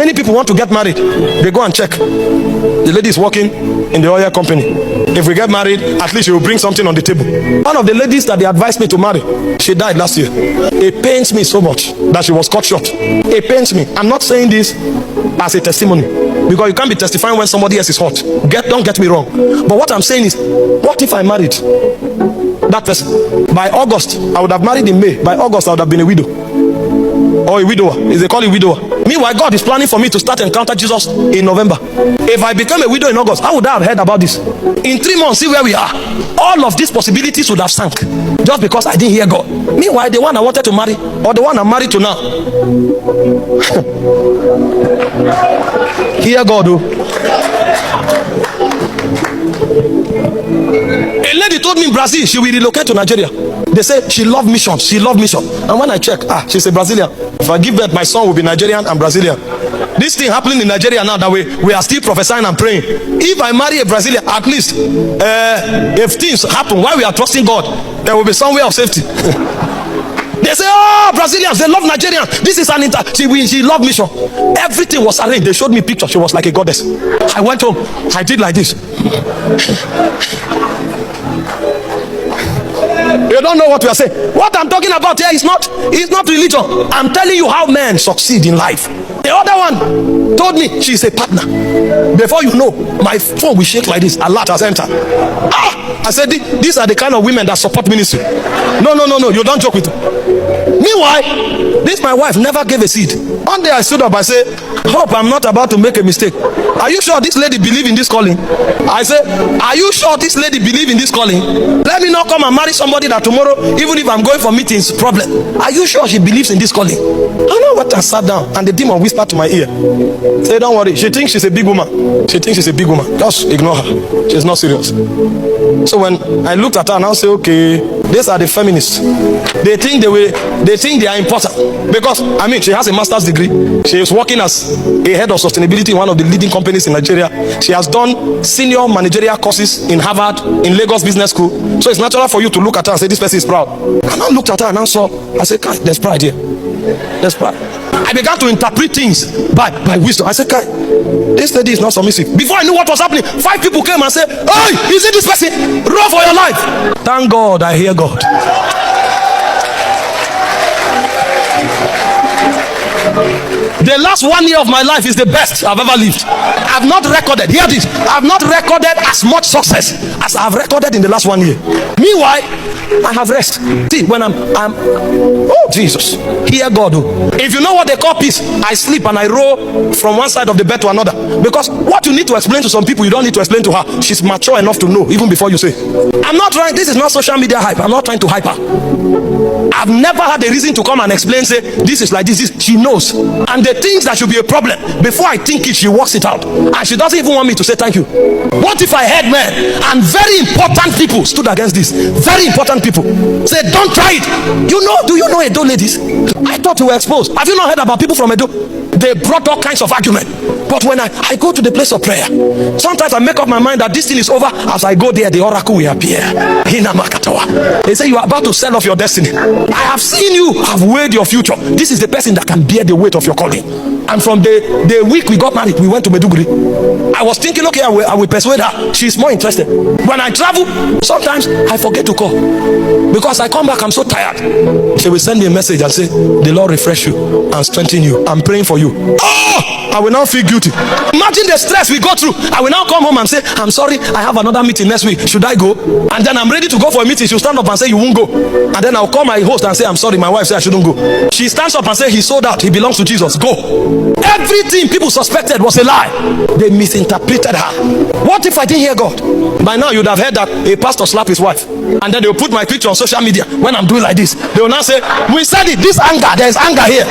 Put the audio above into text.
Many people want to get married. They go and check. The lady is working in the oil company. If we get married, at least she will bring something on the table. One of the ladies that they advised me to marry, she died last year. It pains me so much that she was cut short. It pains me. I'm not saying this as a testimony, because you can't be testifying when somebody else is hot. Don't get me wrong. But what I'm saying is, what if I married that person? By August, I would have married in May. By August, I would have been a widow. Or a widower. Is they call it widower? Meanwhile, God is planning for me to start encounter Jesus in November. If I become a widow in August, how would I have heard about this? In 3 months, see where we are. All of these possibilities would have sunk just because I didn't hear God. Meanwhile, the one I wanted to marry, or the one I'm married to now, hear God. A lady told me in Brazil she will relocate to Nigeria. They say she loved mission. She loved mission. And when I check, she's a Brazilian. If I give birth, my son will be Nigerian and Brazilian. This thing happening in Nigeria now, that we are still prophesying and praying. If I marry a Brazilian, at least if things happen while we are trusting God, there will be some way of safety. They say, oh, Brazilians, they love Nigerians. This is she loved mission. Everything was arranged. They showed me pictures. She was like a goddess. I went home. I did like this. You don't know what we are saying. What I'm talking about here is not religion. I'm telling you how men succeed in life. The other one told me she's a partner. Before you know, my phone will shake like this. A lot has entered. I said, these are the kind of women that support ministry. No, you don't joke with them. Meanwhile, this my wife never gave a seed. One day I stood up, I said, hope I'm not about to make a mistake. Are you sure this lady believe in this calling? I said, are you sure this lady believe in this calling? Let me not come and marry somebody that tomorrow, even if I'm going for meetings, problem. Are you sure she believes in this calling? I know what. I sat down and the demon whispered to my ear. Say, don't worry. She thinks she's a big woman. She thinks she's a big woman. Just ignore her. She's not serious. So when I looked at her and I said, okay, these are the feminists. They think they are important. Because, she has a master's degree. She is working as a head of sustainability in one of the leading companies in Nigeria. She has done senior managerial courses in Harvard, in Lagos Business School. So it's natural for you to look at her and say, this person is proud. And I looked at her and I saw, I said, Kai, there's pride here. There's pride. I began to interpret things by wisdom. I said, Kai, this lady is not submissive. Before I knew what was happening, 5 people came and said, hey, is it this person? Run for your life. Thank God I hear God. The last 1 year of my life is the best I've ever lived. I've not recorded, hear this, I've not recorded as much success as I've recorded in the last 1 year. Meanwhile, I have rest. See, when I'm oh Jesus, hear God. If you know what they call peace, I sleep and I roll from one side of the bed to another. Because what you need to explain to some people, you don't need to explain to her. She's mature enough to know, even before you say. I'm not trying, this is not social media hype. I'm not trying to hype her. I've never had a reason to come and explain, say, this is like this. She knows. And the things that should be a problem, before I think it, she works it out. And she doesn't even want me to say thank you. What if I had men and very important people stood against this? Very important people say, don't try it. Do you know Edo ladies? I thought you were exposed. Have you not heard about people from Edo? They brought all kinds of argument. But when I go to the place of prayer, sometimes I make up my mind that this thing is over. As I go there, the oracle will appear. They say you are about to sell off your destiny. I have seen you have weighed your future. This is the person that can bear the weight of your calling. And from the week we got married, we went to Meduguri. I was thinking, okay, I will persuade her. She's more interested. When I travel, sometimes I forget to call. Because I come back, I'm so tired. She will send me a message and say, the Lord refresh you and strengthen you. I'm praying for you. Oh, I will now feel guilty. Imagine the stress we go through. I will now come home and say, I'm sorry, I have another meeting next week. Should I go? And then I'm ready to go for a meeting. She'll stand up and say, you won't go. And then I'll call my host and say, I'm sorry, my wife said I shouldn't go. She stands up and says, he sold out. He belongs to Jesus. Go. Everything people suspected was a lie. They misinterpreted her. What if I didn't hear God? By now you'd have heard that a pastor slapped his wife. And then they'll put my picture on social media when I'm doing like this. They will now say, we said it, this anger, there is anger here.